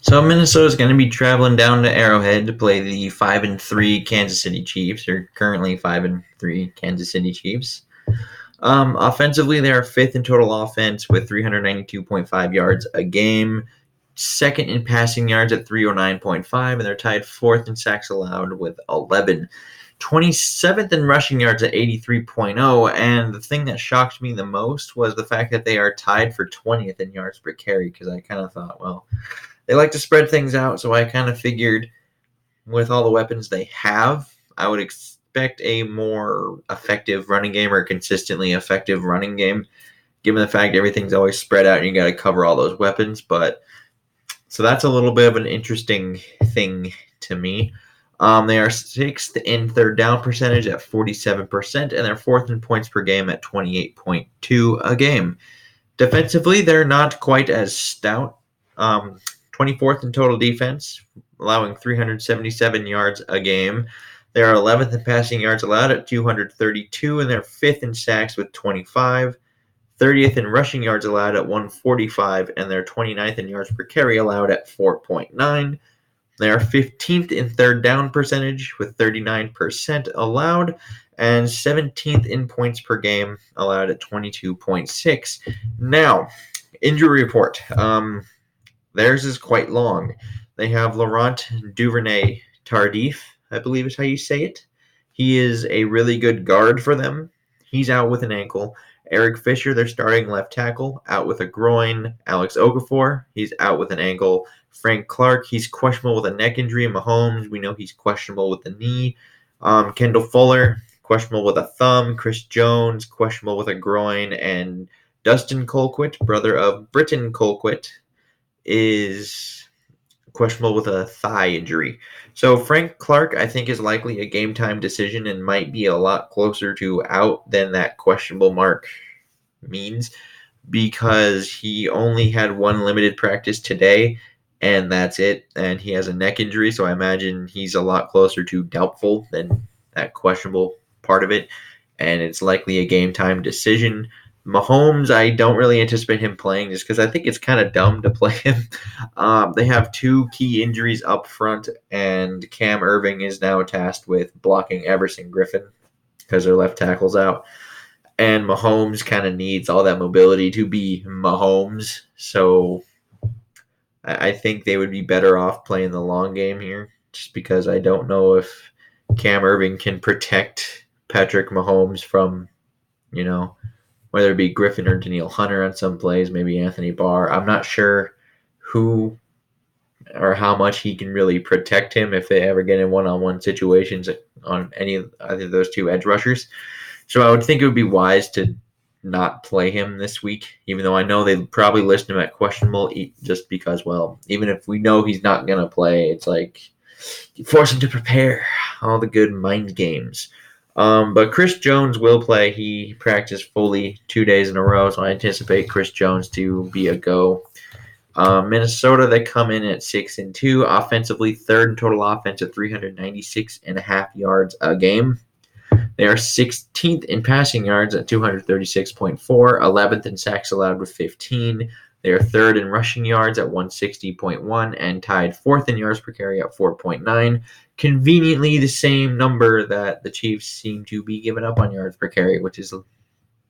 So Minnesota's going to be traveling down to Arrowhead to play the 5-3 Kansas City Chiefs. They're currently 5-3 Kansas City Chiefs. Offensively, they are fifth in total offense with 392.5 yards a game, second in passing yards at 309.5, and they're tied fourth in sacks allowed with 11. 27th in rushing yards at 83.0, and the thing that shocked me the most was the fact that they are tied for 20th in yards per carry, because I kind of thought, well, they like to spread things out, so I kind of figured with all the weapons they have, I would expect a more effective running game or a consistently effective running game, given the fact everything's always spread out and you got to cover all those weapons. But so that's a little bit of an interesting thing to me. They are sixth in third down percentage at 47%, and they're fourth in points per game at 28.2 a game. Defensively, they're not quite as stout. 24th in total defense, allowing 377 yards a game. They are 11th in passing yards allowed at 232, and they're 5th in sacks with 25. 30th in rushing yards allowed at 145, and they're 29th in yards per carry allowed at 4.9. They are 15th in third down percentage with 39% allowed, and 17th in points per game allowed at 22.6. Now, injury report. Theirs is quite long. They have Laurent Duvernay Tardif, I believe is how you say it. He is a really good guard for them. He's out with an ankle. Eric Fisher, their starting left tackle, out with a groin. Alex Okafor, he's out with an ankle. Frank Clark, he's questionable with a neck injury. Mahomes, we know he's questionable with the knee. Kendall Fuller, questionable with a thumb. Chris Jones, questionable with a groin. And Dustin Colquitt, brother of Britton Colquitt, is questionable with a thigh injury. So Frank Clark, I think, is likely a game time decision and might be a lot closer to out than that questionable mark means, because he only had one limited practice today, and that's it. And he has a neck injury, so I imagine he's a lot closer to doubtful than that questionable part of it. And it's likely a game time decision. Mahomes, I don't really anticipate him playing just because I think it's kind of dumb to play him. They have two key injuries up front, and Cam Irving is now tasked with blocking Everson Griffin because their left tackle's out. And Mahomes kind of needs all that mobility to be Mahomes. So I think they would be better off playing the long game here, just because I don't know if Cam Irving can protect Patrick Mahomes from, whether it be Griffin or Danielle Hunter on some plays, maybe Anthony Barr. I'm not sure who or how much he can really protect him if they ever get in one-on-one situations on any of either of those two edge rushers. So I would think it would be wise to not play him this week, even though I know they probably list him at questionable just because, well, even if we know he's not going to play, it's like you force him to prepare. All the good mind games. But Chris Jones will play. He practiced fully 2 days in a row, so I anticipate Chris Jones to be a go. Minnesota, they come in at 6-2, offensively third in total offense at 396.5 yards a game. They are 16th in passing yards at 236.4, 11th in sacks allowed with 15. They are third in rushing yards at 160.1 and tied fourth in yards per carry at 4.9. Conveniently the same number that the Chiefs seem to be giving up on yards per carry, which is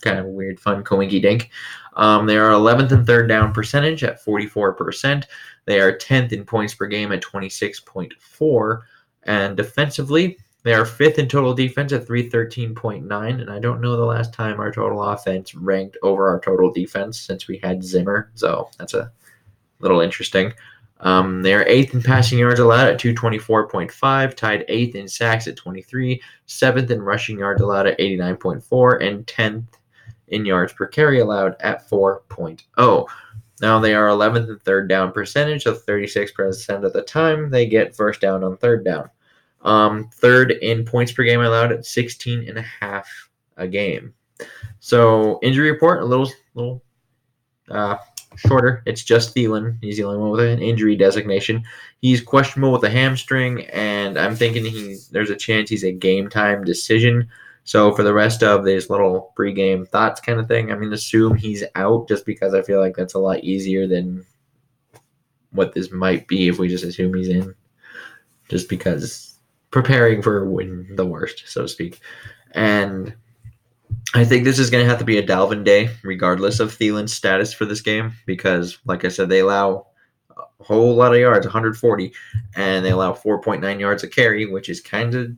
kind of a weird, fun coinky dink. They are 11th in third down percentage at 44%. They are 10th in points per game at 26.4. And defensively, they are 5th in total defense at 313.9, and I don't know the last time our total offense ranked over our total defense since we had Zimmer, so that's a little interesting. They are 8th in passing yards allowed at 224.5, tied 8th in sacks at 23, 7th in rushing yards allowed at 89.4, and 10th in yards per carry allowed at 4.0. Now they are 11th in third down percentage, so 36% of the time they get first down on third down. Third in points per game allowed at 16.5 a game. So injury report, a little shorter. It's just Thielen. He's the only one with an injury designation. He's questionable with a hamstring, and I'm thinking there's a chance he's a game time decision. So for the rest of this little pregame thoughts kind of thing, I'm going to assume he's out just because I feel like that's a lot easier than what this might be if we just assume he's in, just because preparing for when the worst, so to speak. And I think this is going to have to be a Dalvin day, regardless of Thielen's status for this game, because, like I said, they allow a whole lot of yards, 140, and they allow 4.9 yards a carry, which is kind of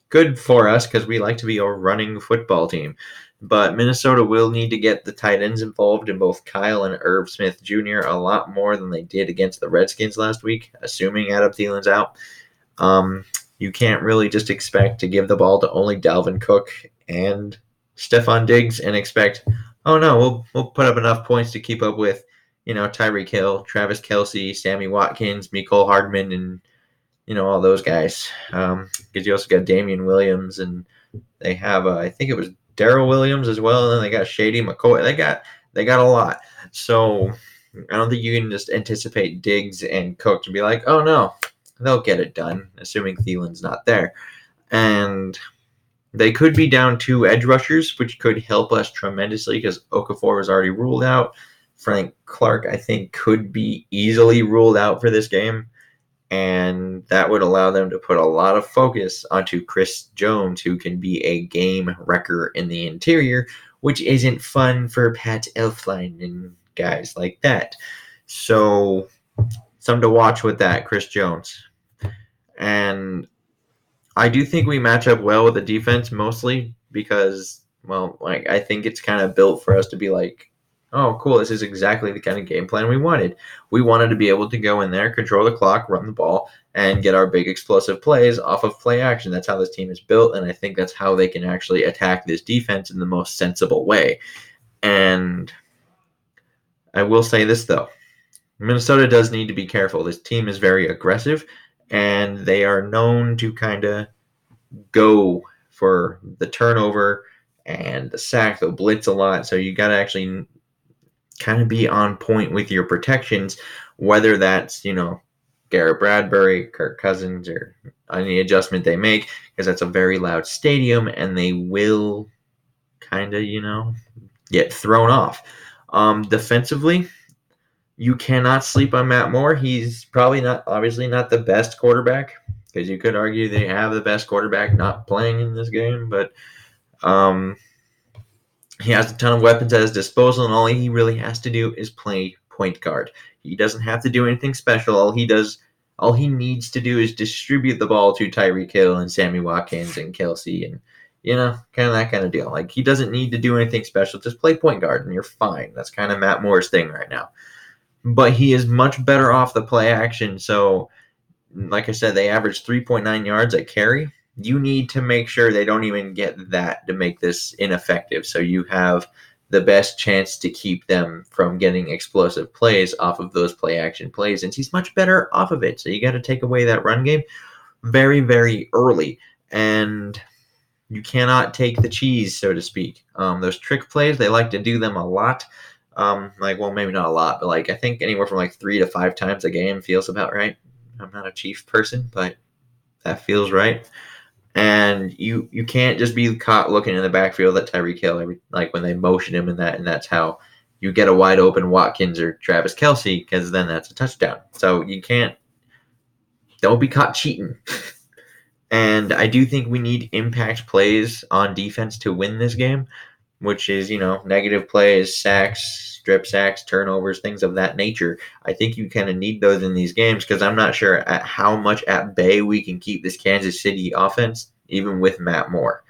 good for us because we like to be a running football team. But Minnesota will need to get the tight ends involved in both Kyle and Irv Smith Jr. a lot more than they did against the Redskins last week, assuming Adam Thielen's out. You can't really just expect to give the ball to only Dalvin Cook and Stephon Diggs and expect, oh no, we'll put up enough points to keep up with, Tyreek Hill, Travis Kelce, Sammy Watkins, Mecole Hardman, and all those guys. Because you also got Damian Williams, and they have I think it was Darrell Williams as well, and then they got Shady McCoy. They got a lot. So I don't think you can just anticipate Diggs and Cook to be like, oh no, they'll get it done, assuming Thielen's not there. And they could be down 2 edge rushers, which could help us tremendously because Okafor was already ruled out. Frank Clark, I think, could be easily ruled out for this game. And that would allow them to put a lot of focus onto Chris Jones, who can be a game wrecker in the interior, which isn't fun for Pat Elflein and guys like that. So, something to watch with that, Chris Jones. And I do think we match up well with the defense, mostly because, I think it's kind of built for us to be like, oh, cool, this is exactly the kind of game plan we wanted. We wanted to be able to go in there, control the clock, run the ball, and get our big explosive plays off of play action. That's how this team is built, and I think that's how they can actually attack this defense in the most sensible way. And I will say this, though. Minnesota does need to be careful. This team is very aggressive, and they are known to kind of go for the turnover and the sack. They'll blitz a lot, so you got to actually kind of be on point with your protections, whether that's, Garrett Bradbury, Kirk Cousins, or any adjustment they make, because that's a very loud stadium and they will kind of, get thrown off. Defensively, you cannot sleep on Matt Moore. He's obviously not the best quarterback, because you could argue they have the best quarterback not playing in this game, but he has a ton of weapons at his disposal, and all he really has to do is play point guard. He doesn't have to do anything special. All he needs to do is distribute the ball to Tyreek Hill and Sammy Watkins and Kelce, and kind of that kind of deal. Like, he doesn't need to do anything special. Just play point guard, and you're fine. That's kind of Matt Moore's thing right now. But he is much better off the play action. So, like I said, they average 3.9 yards a carry. You need to make sure they don't even get that to make this ineffective. So you have the best chance to keep them from getting explosive plays off of those play action plays. And he's much better off of it. So you got to take away that run game very, very early. And you cannot take the cheese, so to speak. Those trick plays, they like to do them a lot. Maybe not a lot, but I think anywhere from 3 to 5 times a game feels about right. I'm not a Chiefs person, but that feels right. And you can't just be caught looking in the backfield at Tyreek Hill when they motion him and that's how you get a wide open Watkins or Travis Kelce, because then that's a touchdown. So don't be caught cheating. And I do think we need impact plays on defense to win this game, which is, negative plays, sacks, strip sacks, turnovers, things of that nature. I think you kind of need those in these games, because I'm not sure at how much at bay we can keep this Kansas City offense, even with Matt Moore.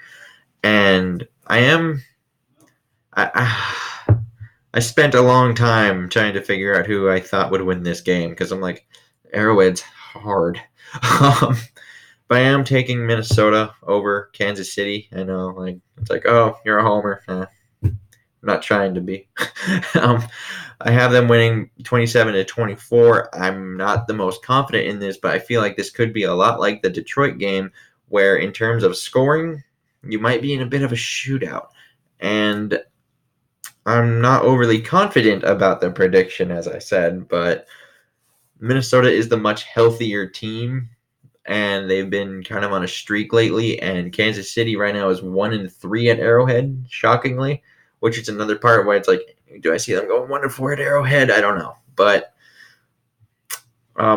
And I spent a long time trying to figure out who I thought would win this game, because I'm like, Arrowhead's hard. But I am taking Minnesota over Kansas City. I know, it's like, oh, you're a homer. I'm not trying to be. I have them winning 27-24. I'm not the most confident in this, but I feel like this could be a lot like the Detroit game, where in terms of scoring, you might be in a bit of a shootout. And I'm not overly confident about the prediction, as I said, but Minnesota is the much healthier team, and they've been kind of on a streak lately, and Kansas City right now is 1-3 at Arrowhead, shockingly, which is another part why it's like, do I see them going 1-4 at Arrowhead? I don't know. But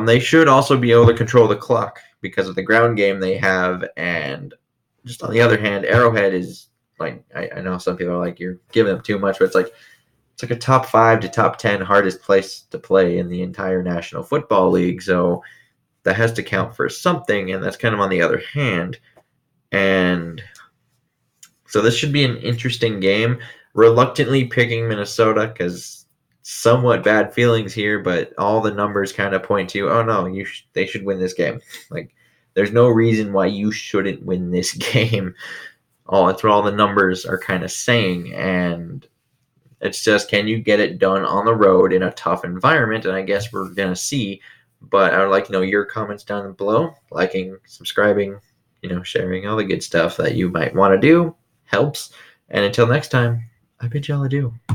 They should also be able to control the clock because of the ground game they have. And just on the other hand, Arrowhead is like, I know some people are like, you're giving them too much, but it's like a top 5 to top 10 hardest place to play in the entire National Football League. So that has to count for something, and that's kind of on the other hand. And so this should be an interesting game. Reluctantly picking Minnesota because somewhat bad feelings here, but all the numbers kind of point to, oh no, they should win this game. Like, there's no reason why you shouldn't win this game. That's what all the numbers are kind of saying, and it's just, can you get it done on the road in a tough environment? And I guess we're gonna see. But I would like to know your comments down below, liking, subscribing, sharing, all the good stuff that you might want to do helps. And until next time, I bid y'all adieu.